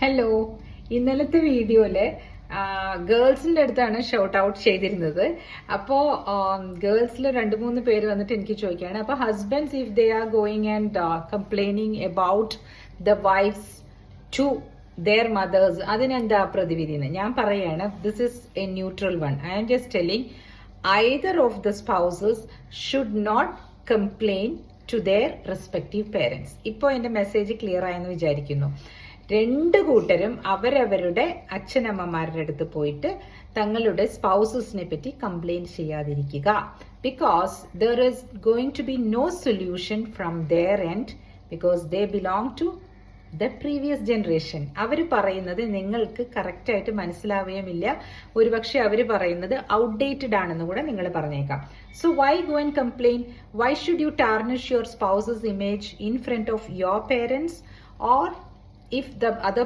Hello, ഇന്നലത്തെ വീഡിയോയില് ഗേൾസിന്റെ അടുത്താണ് ഷൗട്ട് ഔട്ട് ചെയ്തിരുന്നത്. അപ്പോ ഗേൾസിൽ 2-3 പേര് വന്നിട്ട് എനിക്ക് ചോദിക്കുകയാണ്, അപ്പൊ husbands if they are going and complaining about the wives to their mothers, അതിനെന്താ പ്രതിവിധി എന്ന് ഞാൻ പറയാണ്. This is a neutral one. I am just telling either of the spouses should not complain to their respective parents. ഇപ്പോൾ എന്റെ message clear ആയെന്ന് വിചാരിക്കുന്നു. രണ്ട് കൂട്ടരും അവരവരുടെ അച്ഛനമ്മമാരുടെ അടുത്ത് പോയിട്ട് തങ്ങളുടെ സ്പൗസസിനെ പറ്റി കംപ്ലൈന്റ് ചെയ്യാതിരിക്കുക. Because there is going to be no solution from their end, because they belong to the previous generation. അവർ പറയുന്നത് നിങ്ങൾക്ക് കറക്റ്റായിട്ട് മനസ്സിലാവുകയുമില്ല. ഒരുപക്ഷെ അവർ പറയുന്നത് ഔട്ട്ഡേറ്റഡ് ആണെന്ന് കൂടെ നിങ്ങൾ പറഞ്ഞേക്കാം. So why go and complain? Why should you tarnish your spouse's image in front of your parents? Or if the other